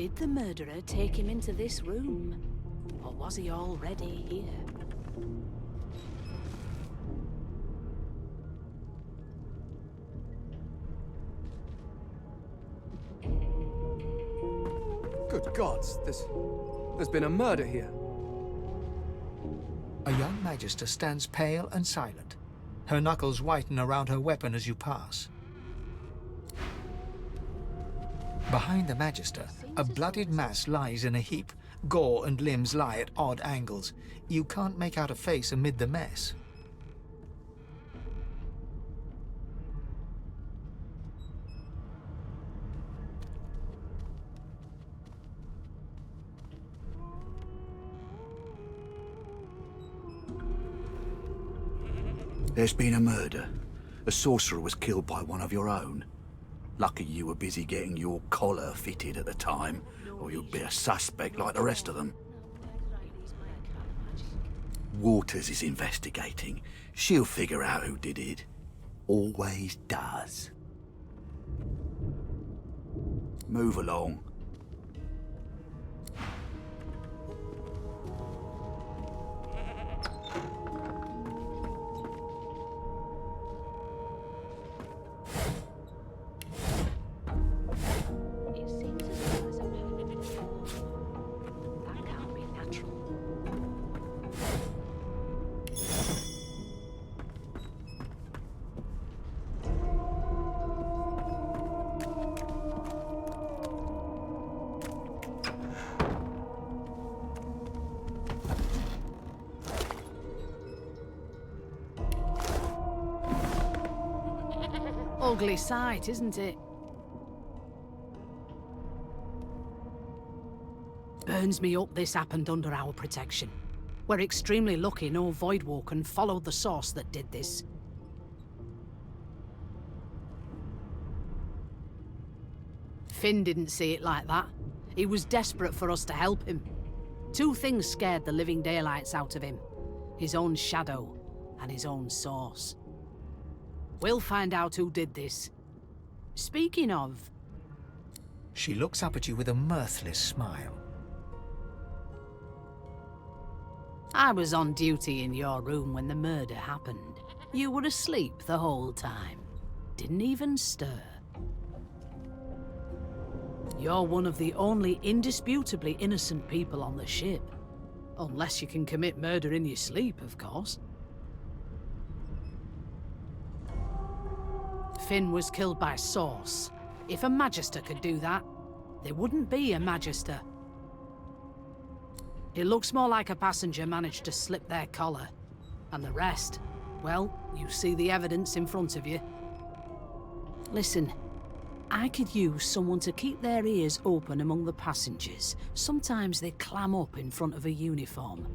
Did the murderer take him into this room? Or was he already here? Good gods, there's been a murder here. A young magister stands pale and silent. Her knuckles whiten around her weapon as you pass. Behind the magister, a bloodied mass lies in a heap. Gore and limbs lie at odd angles. You can't make out a face amid the mess. There's been a murder. A sorcerer was killed by one of your own. Lucky you were busy getting your collar fitted at the time, or you'd be a suspect like the rest of them. Waters is investigating. She'll figure out who did it. Always does. Move along. Ugly sight, isn't it? Burns me up this happened under our protection. We're extremely lucky no Voidwalker followed the source that did this. Finn didn't see it like that. He was desperate for us to help him. Two things scared the living daylights out of him. His own shadow and his own source. We'll find out who did this. Speaking of... She looks up at you with a mirthless smile. I was on duty in your room when the murder happened. You were asleep the whole time. Didn't even stir. You're one of the only indisputably innocent people on the ship. Unless you can commit murder in your sleep, of course. Finn was killed by Source. If a Magister could do that, there wouldn't be a Magister. It looks more like a passenger managed to slip their collar. And the rest, well, you see the evidence in front of you. Listen, I could use someone to keep their ears open among the passengers. Sometimes they clam up in front of a uniform.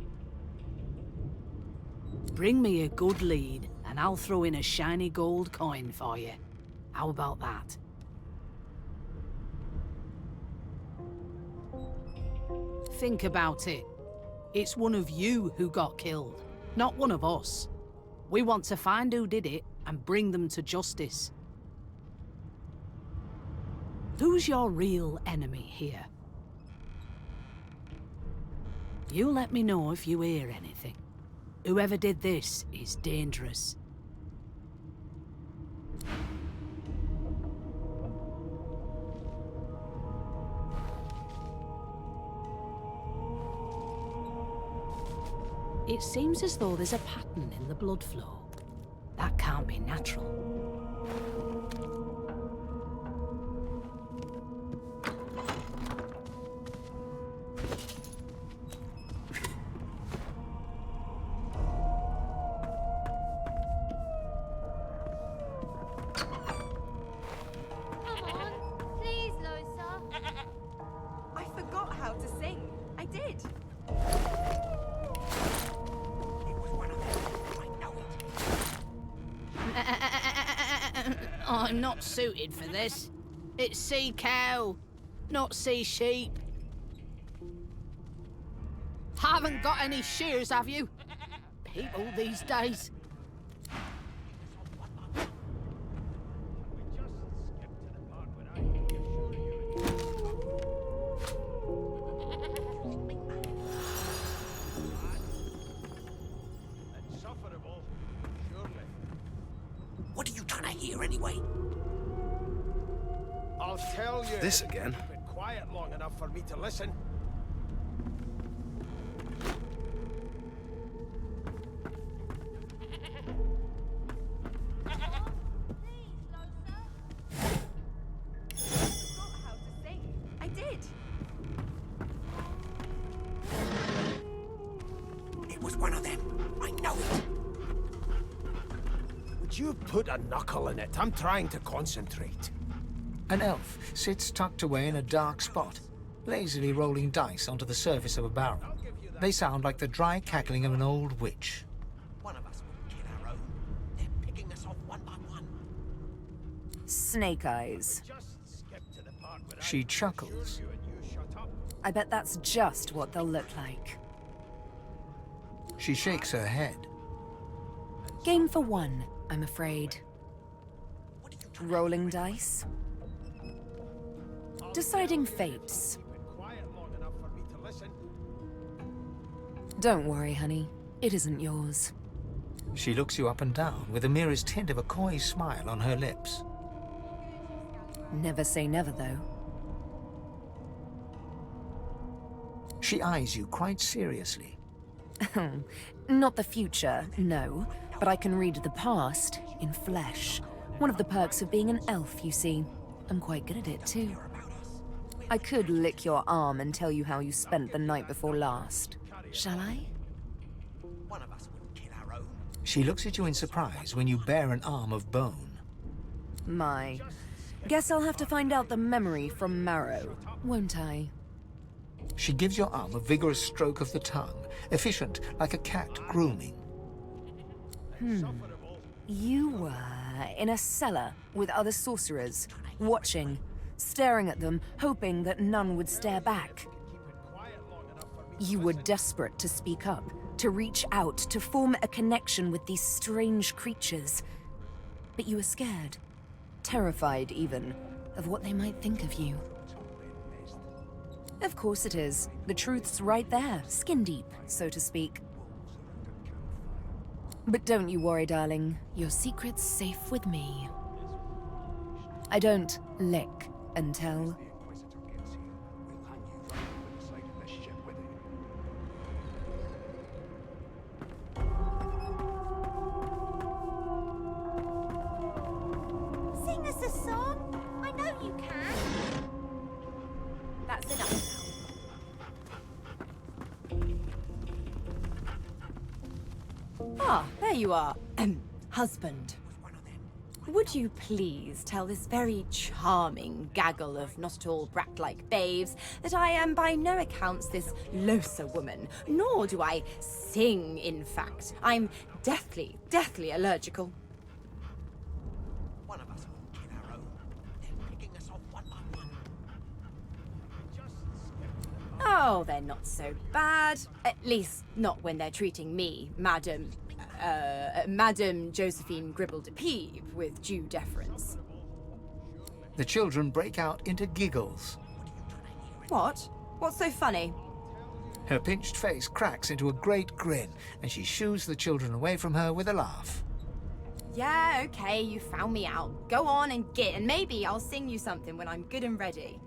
Bring me a good lead, and I'll throw in a shiny gold coin for you. How about that? Think about it. It's one of you who got killed, not one of us. We want to find who did it and bring them to justice. Who's your real enemy here? You let me know if you hear anything. Whoever did this is dangerous. It seems as though there's a pattern in the blood flow. That can't be natural. Come on, please, Lohse. I forgot how to sing. I did. I'm not suited for this. It's sea cow, not sea sheep. Haven't got any shears, have you? People these days. anyway. I'll tell you. This again? Been quiet long enough for me to listen. Forgot how to sing. I did. It was one of them. I know it. Would you put a knuckle in it? I'm trying to concentrate. An elf sits tucked away in a dark spot, lazily rolling dice onto the surface of a barrel. They sound like the dry cackling of an old witch. One of us will kill our own. They're picking us off one by one. Snake eyes. Just skip to the part where She chuckles. you and you shut up. I bet that's just what they'll look like. She shakes her head. Game for one, I'm afraid. What are you trying Rolling dice. Deciding fates. Been quiet long enough for me to listen. Don't worry, honey. It isn't yours. She looks you up and down with the merest hint of a coy smile on her lips. Never say never, though. She eyes you quite seriously. Not the future, no. But I can read the past in flesh. One of the perks of being an elf, you see. I'm quite good at it, too. I could lick your arm and tell you how you spent the night before last. Shall I? One of us would kill our own. She looks at you in surprise when you bare an arm of bone. My. Guess I'll have to find out the memory from Marrow, won't I? She gives your arm a vigorous stroke of the tongue, efficient like a cat grooming. You were in a cellar with other sorcerers, watching, staring at them, hoping that none would stare back. You were desperate to speak up, to reach out, to form a connection with these strange creatures. But you were scared, terrified even, of what they might think of you. Of course it is. The truth's right there, skin deep, so to speak. But don't you worry, darling. Your secret's safe with me. I don't lick and tell. Sing us a song. I know you can. That's enough now. Ah, there you are. Husband. Would you please tell this very charming gaggle of not at all brat-like babes that I am by no accounts this Lohse woman, nor do I sing, in fact. I'm deathly, deathly allergical. One of us will kill our own. They're picking us off one by one. Oh, they're not so bad. At least not when they're treating me, Madam Josephine Gribble de Peeb, with due deference. The children break out into giggles. What? What's so funny? Her pinched face cracks into a great grin, and she shoos the children away from her with a laugh. Yeah, okay, you found me out. Go on and git, and maybe I'll sing you something when I'm good and ready.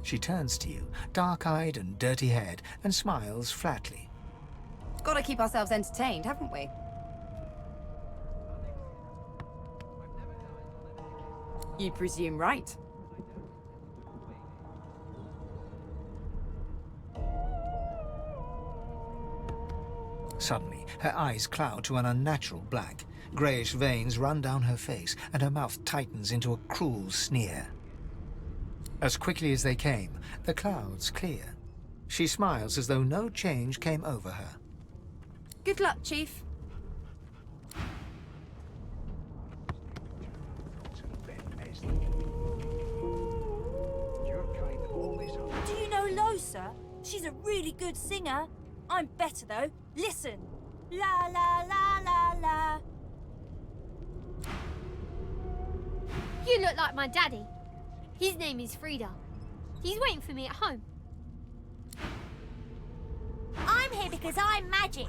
She turns to you, dark-eyed and dirty-haired, and smiles flatly. Gotta keep ourselves entertained, haven't we? You presume right. Suddenly, her eyes cloud to an unnatural black. Greyish veins run down her face, and her mouth tightens into a cruel sneer. As quickly as they came, the clouds clear. She smiles as though no change came over her. Good luck, Chief. Do you know Lohse? She's a really good singer. I'm better though. Listen. La la la la la. You look like my daddy. His name is Frida. He's waiting for me at home. I'm here because I'm magic.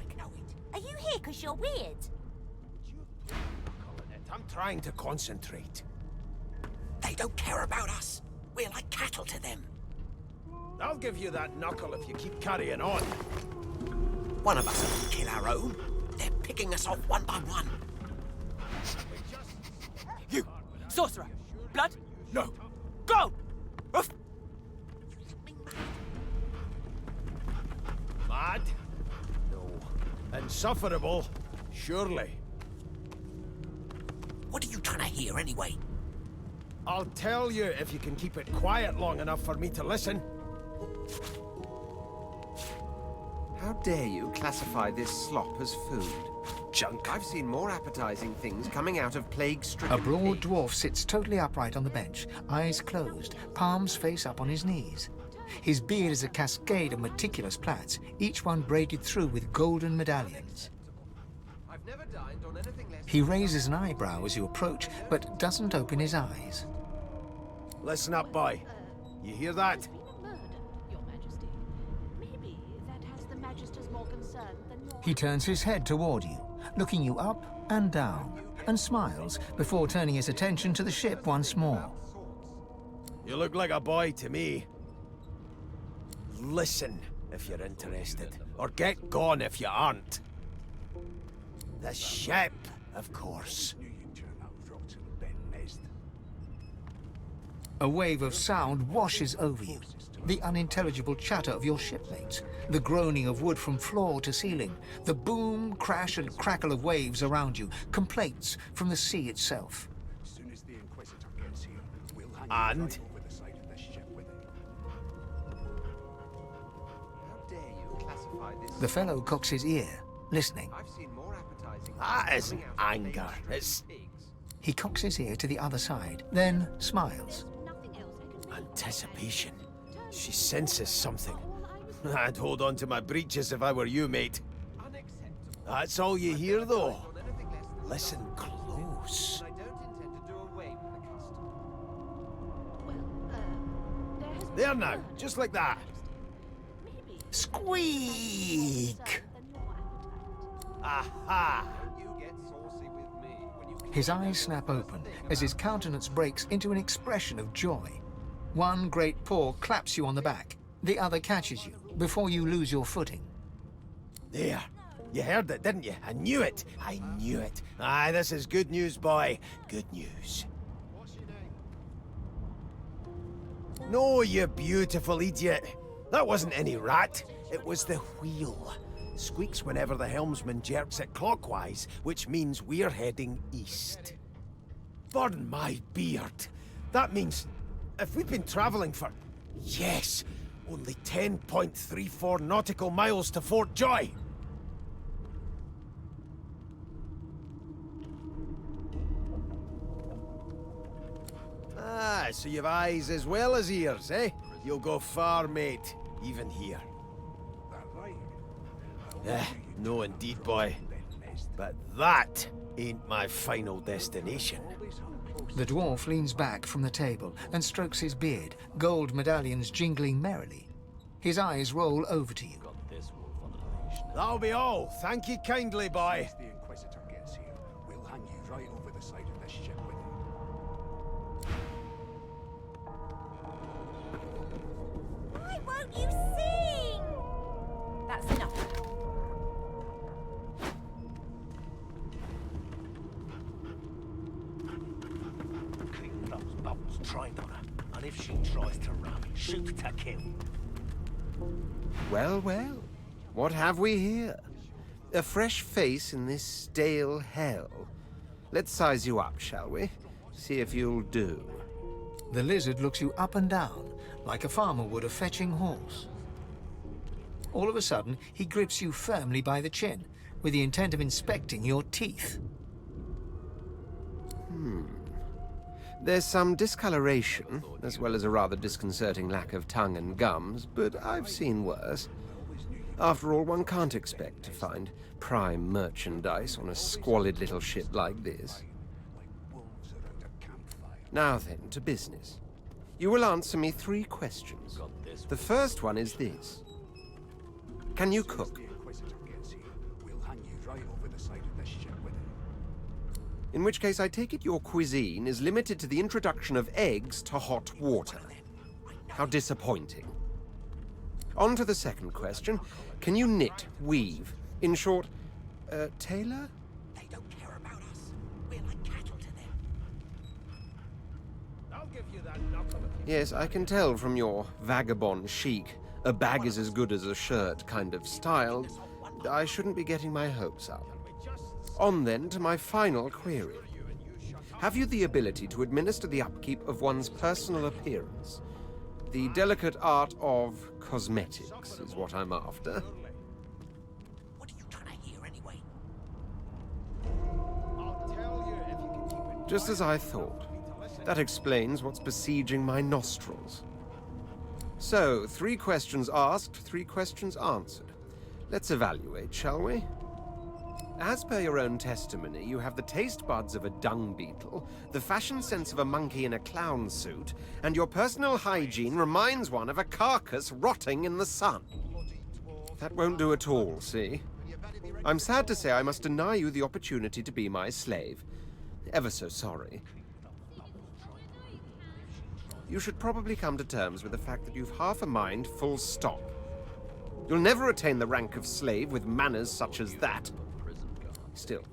Are you here because you're weird? I'm trying to concentrate. They don't care about us. We're like cattle to them. I'll give you that knuckle if you keep carrying on. One of us will kill our own. They're picking us off one by one. You! Sorcerer! Blood? No. Go! Oof. Mad? No. Insufferable? Surely. What are you trying to hear anyway? I'll tell you if you can keep it quiet long enough for me to listen. How dare you classify this slop as food? Junk. I've seen more appetizing things coming out of plague-stricken A broad pigs. dwarf sits totally upright on the bench, eyes closed, palms face up on his knees. His beard is a cascade of meticulous plaits, each one braided through with golden medallions. I've never dined on anything less. He raises an eyebrow as you approach, but doesn't open his eyes. Listen up, boy. You hear that? He turns his head toward you, looking you up and down, and smiles before turning his attention to the ship once more. You look like a boy to me. Listen if you're interested, or get gone if you aren't. The ship, of course. A wave of sound washes over you. The unintelligible chatter of your shipmates, the groaning of wood from floor to ceiling, the boom, crash and crackle of waves around you, complaints from the sea itself. And? The fellow cocks his ear, listening. That isn't anger, it's He cocks his ear to the other side, then smiles. anticipation. She senses something. I'd hold on to my breeches if I were you, mate. That's all you hear, though. Listen close. There now, just like that. Squeak! Aha! His eyes snap open as his countenance breaks into an expression of joy. One great paw claps you on the back. The other catches you before you lose your footing. There. You heard it, didn't you? I knew it. I knew it. Aye, this is good news, boy. Good news. No, you beautiful idiot. That wasn't any rat. It was the wheel. Squeaks whenever the helmsman jerks it clockwise, which means we're heading east. Burn my beard. That means if we've been traveling for, yes, only 10.34 nautical miles to Fort Joy. Ah, so you've eyes as well as ears, eh? You'll go far, mate, even here. No indeed, boy. But that ain't my final destination. The dwarf leans back from the table and strokes his beard, gold medallions jingling merrily. His eyes roll over to you. That'll be all. Thank you kindly, boy. The Inquisitor gets here, we'll hang you right over the side of this ship with him. Why won't you sing? That's enough. Keep those bolts trained on her, and if she tries to run, shoot to kill. Well, well. What have we here? A fresh face in this stale hell. Let's size you up, shall we? See if you'll do. The lizard looks you up and down, like a farmer would a fetching horse. All of a sudden, he grips you firmly by the chin, with the intent of inspecting your teeth. There's some discoloration, as well as a rather disconcerting lack of tongue and gums, but I've seen worse. After all, one can't expect to find prime merchandise on a squalid little ship like this. Now then, to business. You will answer me 3 questions. The first one is this. Can you cook? In which case, I take it your cuisine is limited to the introduction of eggs to hot water. How disappointing. On to the second question. Can you knit, weave? In short, tailor? They don't care about us. We're like cattle to them. I'll give you that knuckle. Yes, I can tell from your vagabond chic, a bag is as good as a shirt kind of style. I shouldn't be getting my hopes up. On then to my final query. Have you the ability to administer the upkeep of one's personal appearance? The delicate art of cosmetics is what I'm after. What are you trying to hear anyway? I'll tell you if you can keep it Just as I thought. That explains what's besieging my nostrils. So, 3 questions asked, 3 questions answered. Let's evaluate, shall we? As per your own testimony, you have the taste buds of a dung beetle, the fashion sense of a monkey in a clown suit, and your personal hygiene reminds one of a carcass rotting in the sun. That won't do at all, see? I'm sad to say I must deny you the opportunity to be my slave. Ever so sorry. You should probably come to terms with the fact that you've half a mind, full stop. You'll never attain the rank of slave with manners such as that. Still,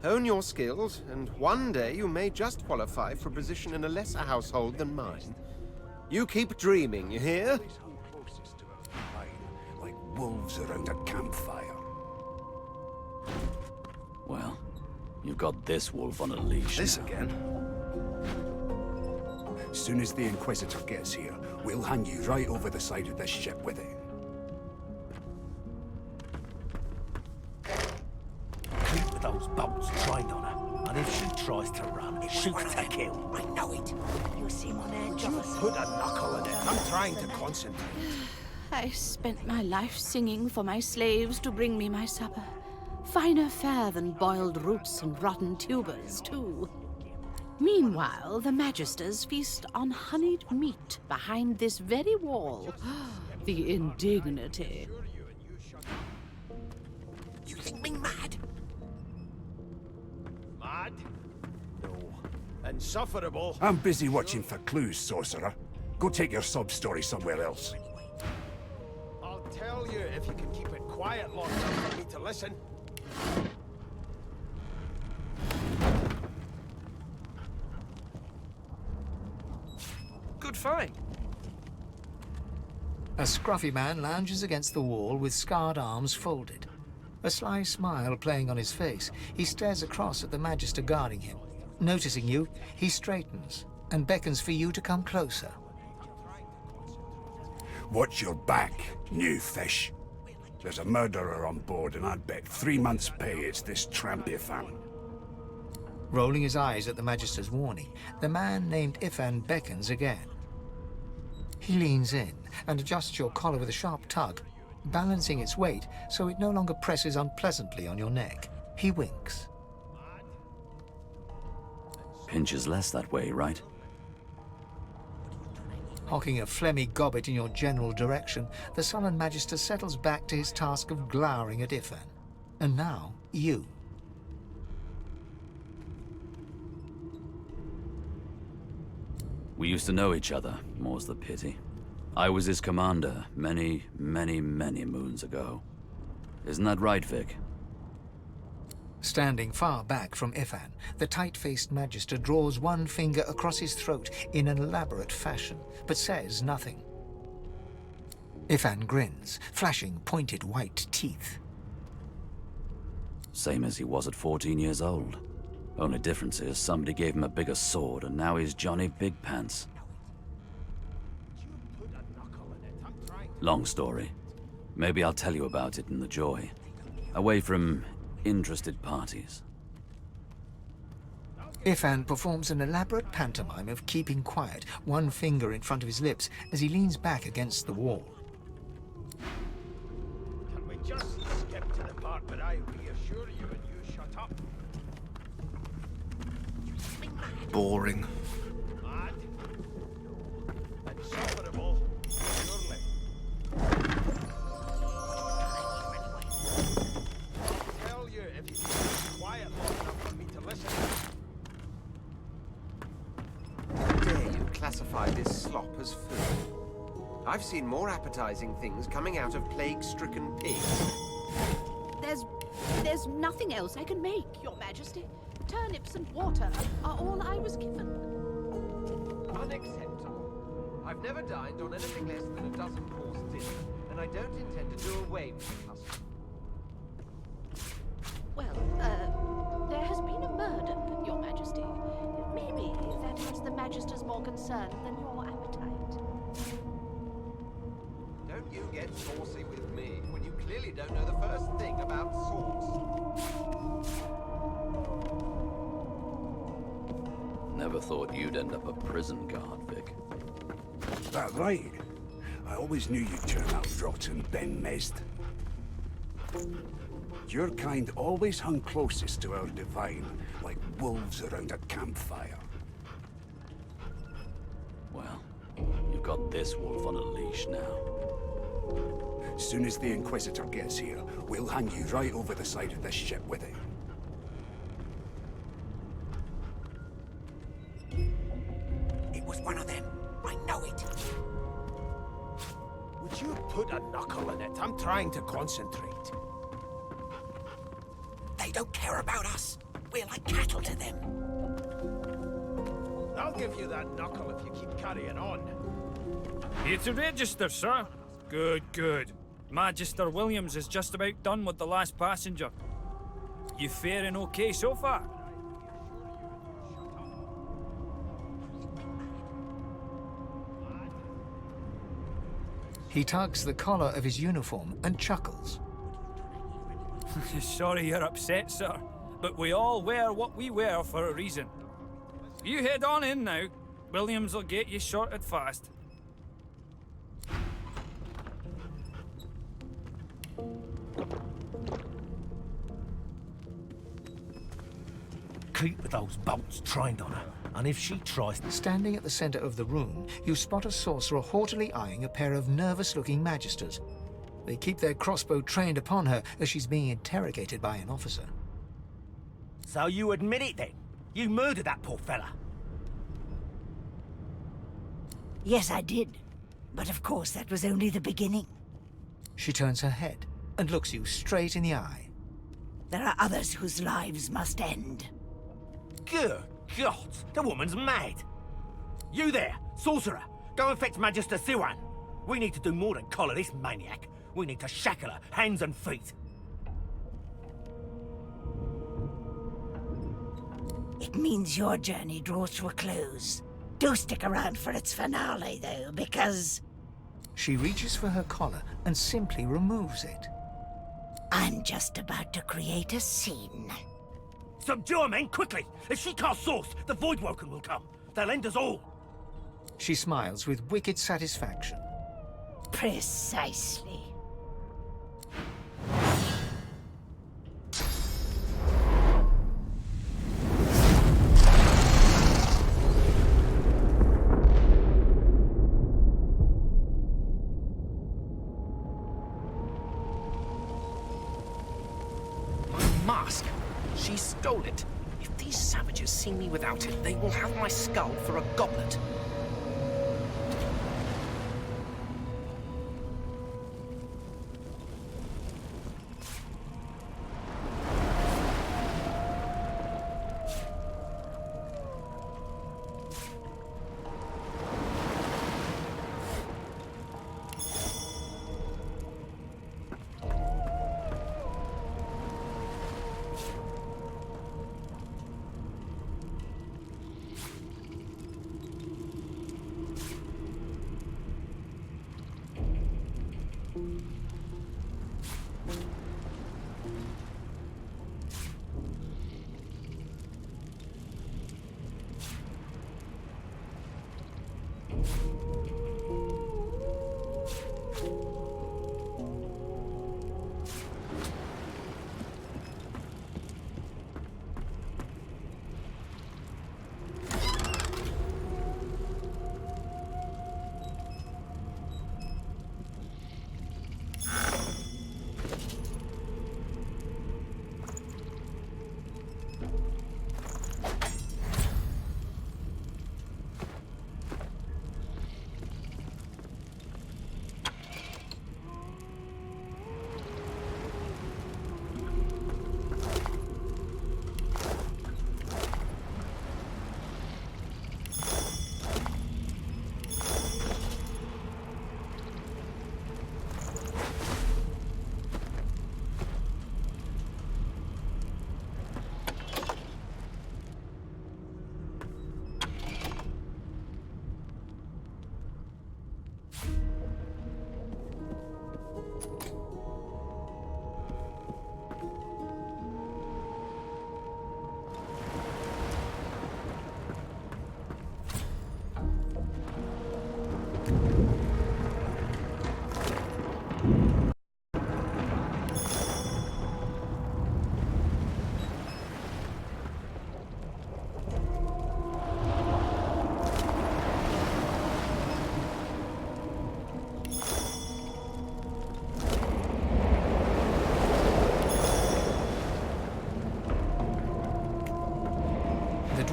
hone your skills, and one day you may just qualify for a position in a lesser household than mine. You keep dreaming, you hear? Like wolves around a campfire. Well, you've got this wolf on a leash. This again? As soon as the Inquisitor gets here, we'll hang you right over the side of this ship with it. Keep those bolts trained on her, and if she tries to run, shoot to kill. I know it. You seem on edge You put a knuckle in it. I'm trying to concentrate. I spent my life singing for my slaves to bring me my supper. Finer fare than boiled roots and rotten tubers, too. Meanwhile, the Magisters feast on honeyed meat behind this very wall. The indignity. You think me mad? Mad? No. Insufferable? I'm busy watching for clues, sorcerer. Go take your sub-story somewhere else. I'll tell you if you can keep it quiet long enough for me to listen. Good fight. A scruffy man lounges against the wall with scarred arms folded. A sly smile playing on his face, he stares across at the Magister guarding him. Noticing you, he straightens and beckons for you to come closer. Watch your back, new fish. There's a murderer on board, and I'd bet 3 months' pay it's this tramp Ifan. Rolling his eyes at the Magister's warning, the man named Ifan beckons again. He leans in and adjusts your collar with a sharp tug, balancing its weight so it no longer presses unpleasantly on your neck. He winks. Pinches less that way, right? Hocking a phlegmy gobbet in your general direction, the sullen Magister settles back to his task of glowering at Ifan. And now, you. We used to know each other, more's the pity. I was his commander many, many, many moons ago. Isn't that right, Vic? Standing far back from Ifan, the tight-faced Magister draws one finger across his throat in an elaborate fashion, but says nothing. Ifan grins, flashing pointed white teeth. Same as he was at 14 years old. Only difference is somebody gave him a bigger sword, and now he's Johnny Big Pants. Long story. Maybe I'll tell you about it in the Joy. Away from interested parties. Ifan performs an elaborate pantomime of keeping quiet, one finger in front of his lips as he leans back against the wall. Can we just skip to the part where I reassure you and you shut up? Boring. Mad? Insufferable? Surely. I'll tell you if you can keep quiet long enough for me to listen. I've seen more appetizing things coming out of plague-stricken pigs. There's nothing else I can make, Your Majesty. Turnips and water are all I was given. Unacceptable. I've never dined on anything less than a dozen-course dinner, and I don't intend to do away with the custom. Well, there has been a murder, Your Majesty. Maybe that has the Magisters more concerned than your appetite. Don't you get saucy with me when you clearly don't know the first thing about sauce. Never thought you'd end up a prison guard, Vic. That right? I always knew you'd turn out rotten, Ben Mezd. Your kind always hung closest to our divine, like wolves around a campfire. Well, you've got this wolf on a leash now. Soon as the Inquisitor gets here, we'll hang you right over the side of this ship with it. It was one of them. I know it. Would you put a knuckle in it? I'm trying to concentrate. They don't care about us. We're like cattle to them. I'll give you that knuckle if you keep carrying on. Here to register, sir. Good, good. Magister Williams is just about done with the last passenger. You faring okay so far? He tugs the collar of his uniform and chuckles. Sorry you're upset, sir, but we all wear what we wear for a reason. You head on in now. Williams will get you sorted fast. Keep those bolts trained on her, and if she tries... Standing at the center of the room, you spot a sorcerer haughtily eyeing a pair of nervous-looking magisters. They keep their crossbow trained upon her as she's being interrogated by an officer. So you admit it then? You murdered that poor fella? Yes, I did. But of course, that was only the beginning. She turns her head and looks you straight in the eye. There are others whose lives must end. Good God, the woman's mad. You there, sorcerer, go and fetch Magister Siwan. We need to do more than collar this maniac. We need to shackle her, hands and feet. It means your journey draws to a close. Do stick around for its finale, though, because... She reaches for her collar and simply removes it. I'm just about to create a scene. Subdue her, men, quickly! If she casts source, the Voidwoken will come. They'll end us all. She smiles with wicked satisfaction. Precisely. Mask. She stole it. If these savages see me without it, they will have my skull for a goblet.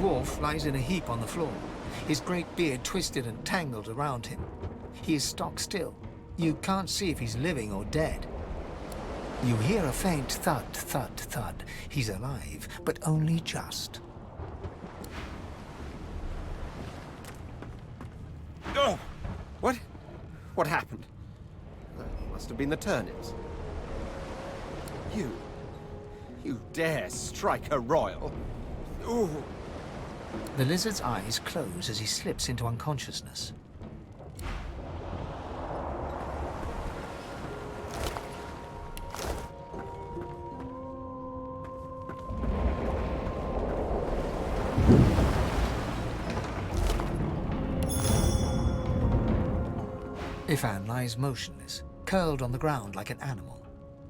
dwarf lies in a heap on the floor, his great beard twisted and tangled around him. He is stock still. You can't see if he's living or dead. You hear a faint thud, thud, thud. He's alive, but only just. Oh! What? What happened? That must have been the turnips. You dare strike a royal? Ooh! The lizard's eyes close as he slips into unconsciousness. Ifan lies motionless, curled on the ground like an animal.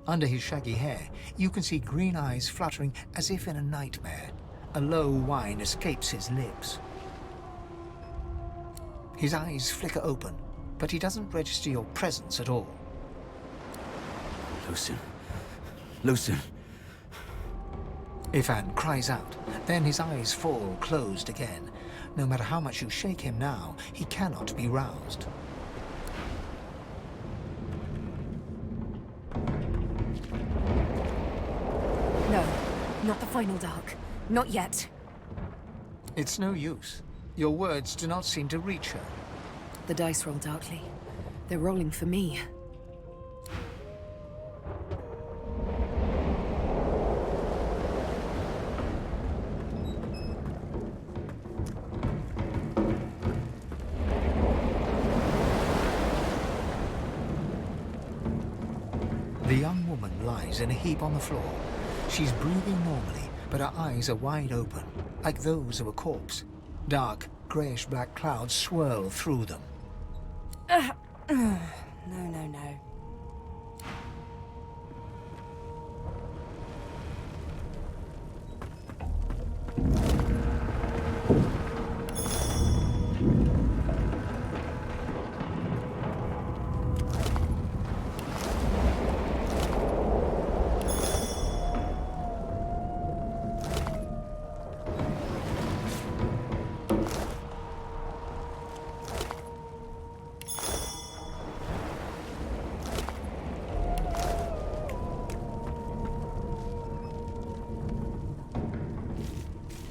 Under his shaggy hair, you can see green eyes fluttering as if in a nightmare. A low whine escapes his lips. His eyes flicker open, but he doesn't register your presence at all. Lohse. Lohse. Ifan cries out, then his eyes fall closed again. No matter how much you shake him now, he cannot be roused. No, not the final dark. Not yet. It's no use. Your words do not seem to reach her. The dice roll darkly. They're rolling for me. The young woman lies in a heap on the floor. She's breathing normally, but her eyes are wide open, like those of a corpse. Dark, greyish-black clouds swirl through them. No, no, no.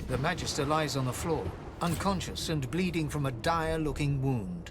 The Magister lies on the floor, unconscious and bleeding from a dire-looking wound.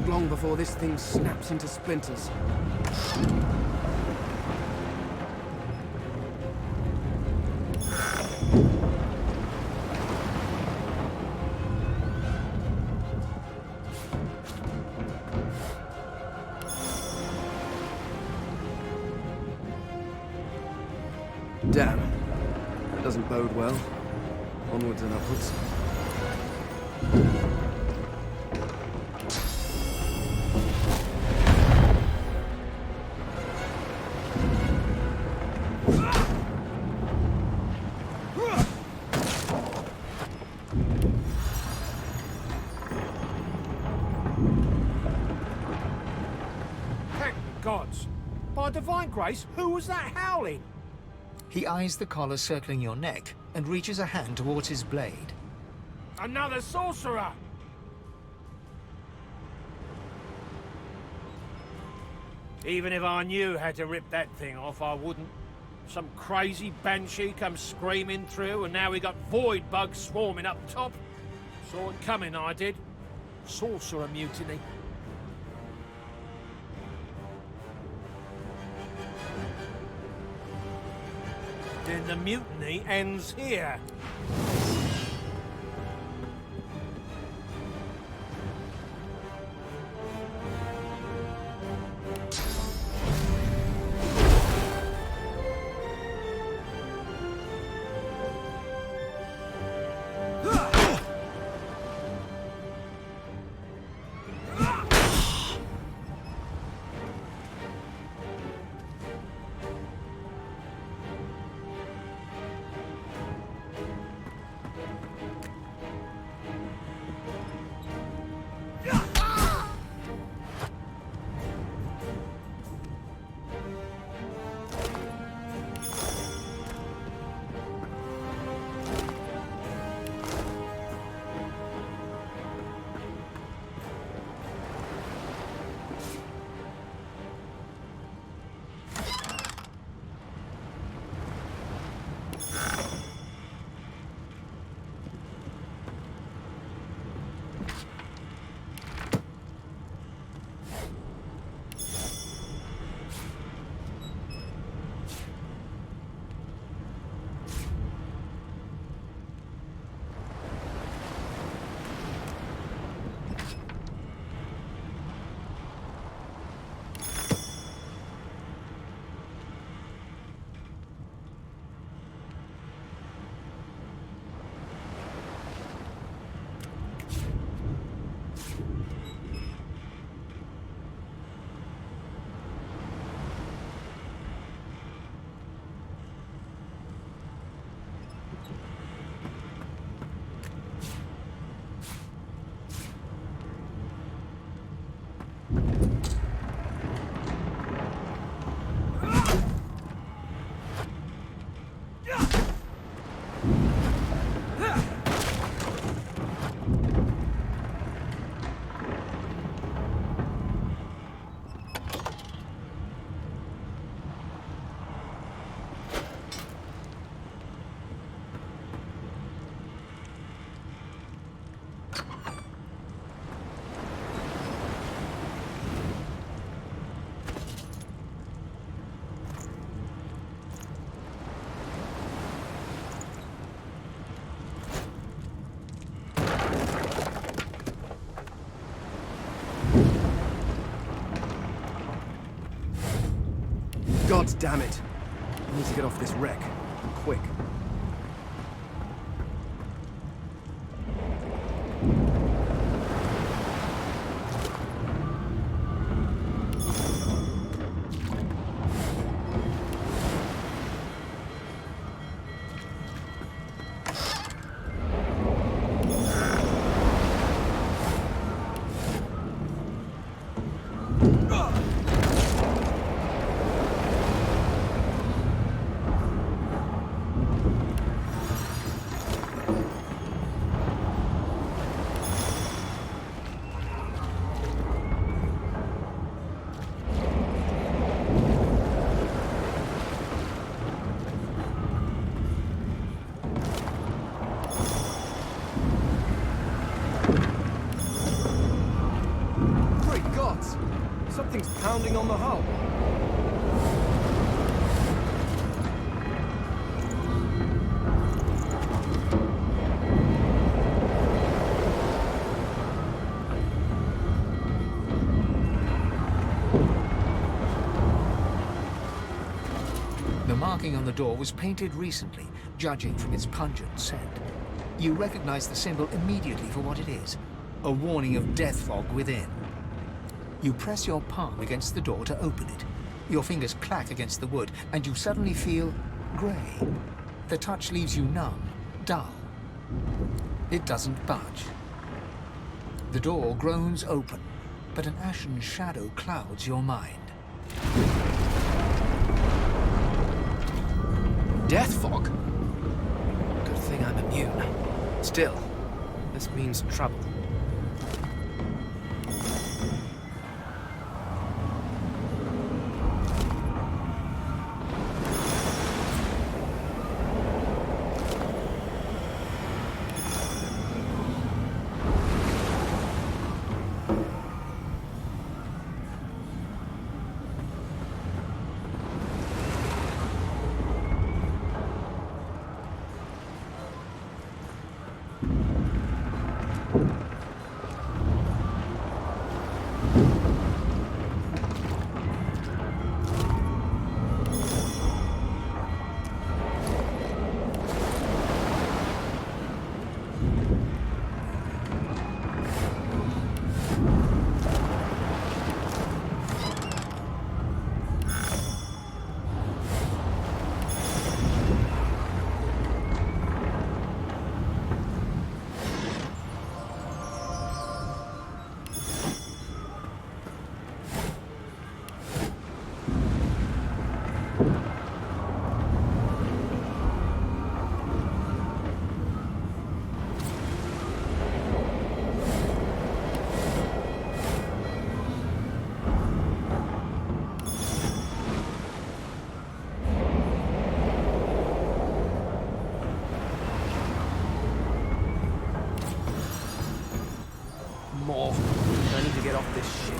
Long before this thing snaps into splinters. Damn. That doesn't bode well. Onwards and upwards. My divine grace, who was that howling? He eyes the collar circling your neck and reaches a hand towards his blade. Another sorcerer! Even if I knew how to rip that thing off, I wouldn't. Some crazy banshee comes screaming through, and now we got void bugs swarming up top. Saw it coming, I did. Sorcerer mutiny. Then the mutiny ends here. God damn it! I need to get off this wreck. Quick. Something's pounding on the hull. The marking on the door was painted recently, judging from its pungent scent. You recognize the symbol immediately for what it is, a warning of death fog within. You press your palm against the door to open it. Your fingers clack against the wood, and you suddenly feel grey. The touch leaves you numb, dull. It doesn't budge. The door groans open, but an ashen shadow clouds your mind. death fog? Good thing I'm immune. Still, this means trouble. More. I need to get off this shit.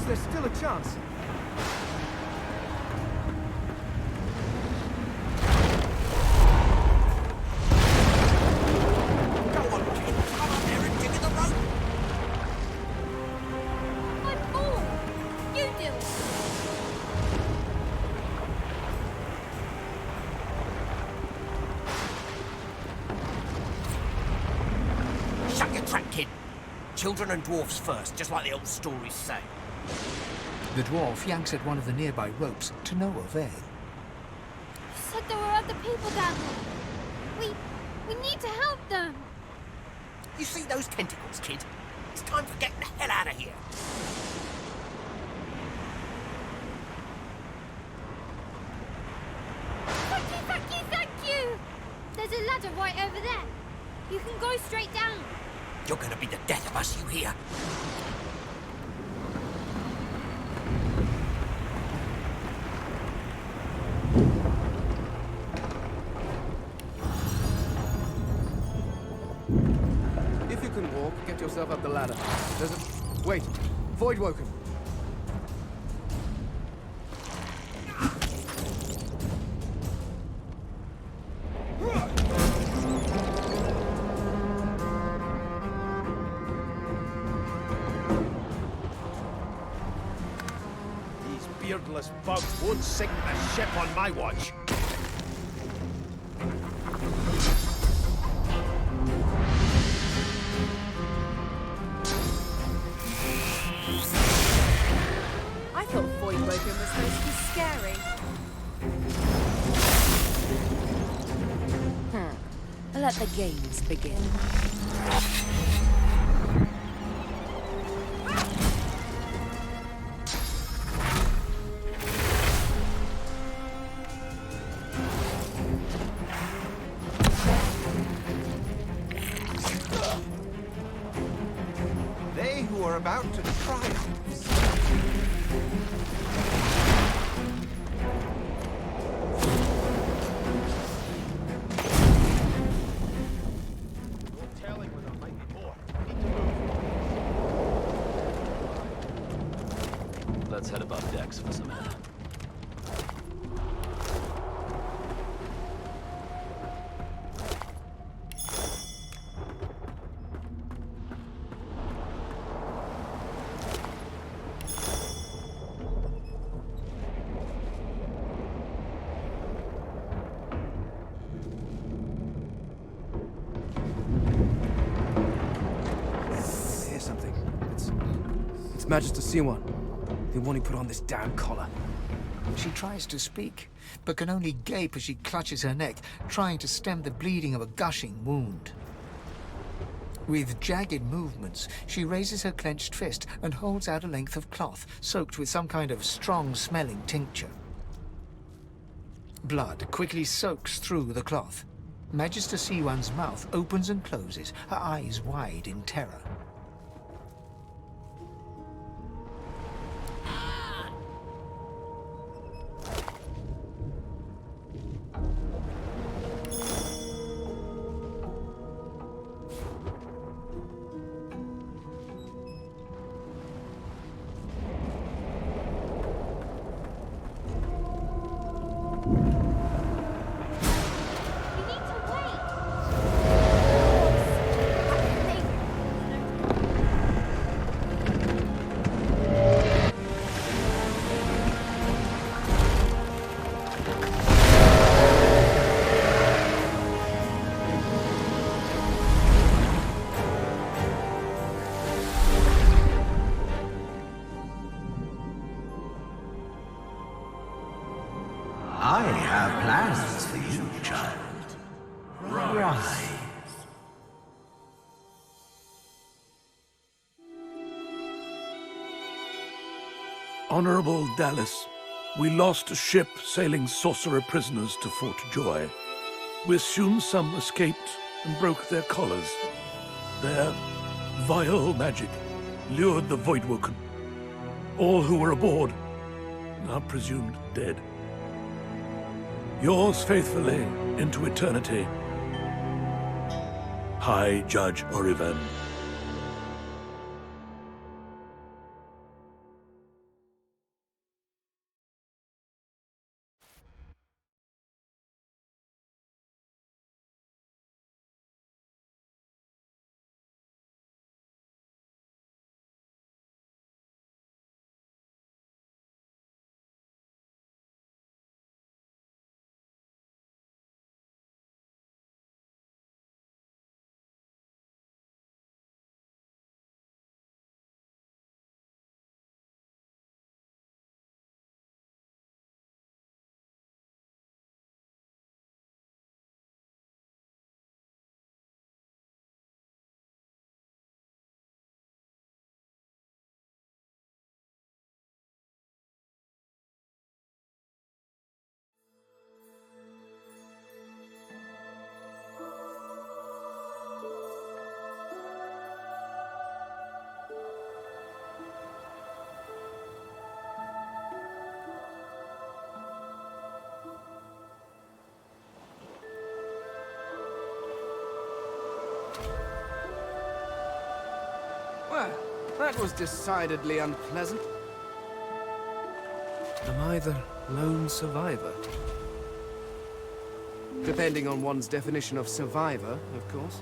there's still a chance. Go on, kid. Come on there and dig in the rope. I'm bored. You do it. Shut your trap, kid. Children and dwarfs first, just like the old stories say. The dwarf yanks at one of the nearby ropes to no avail. You said there were other people down there. We need to help them. You see those tentacles, kid? It's time for getting the hell out of here. Thank you! There's a ladder right over there. You can go straight down. You're gonna be the death of us, you hear? If you can walk, get yourself up the ladder. There's a... Wait. Voidwoken. These beardless bugs won't sink the ship on my watch. I thought Voidwoken was supposed to be scary. Let the games begin. They who are about to triumph. Let's head above decks for some air. Here's something. It's Magister C1. The one who put on this damn collar. She tries to speak, but can only gape as she clutches her neck, trying to stem the bleeding of a gushing wound. With jagged movements, she raises her clenched fist and holds out a length of cloth, soaked with some kind of strong-smelling tincture. Blood quickly soaks through the cloth. Magister C1's mouth opens and closes, her eyes wide in terror. I have plans for you, child. Rise. Honorable Dallas, we lost a ship sailing sorcerer prisoners to Fort Joy. We assume some escaped and broke their collars. Their vile magic lured the Voidwoken. All who were aboard are presumed dead. Yours faithfully into eternity, High Judge Oriven. That was decidedly unpleasant. Am I the lone survivor? Depending on one's definition of survivor, of course.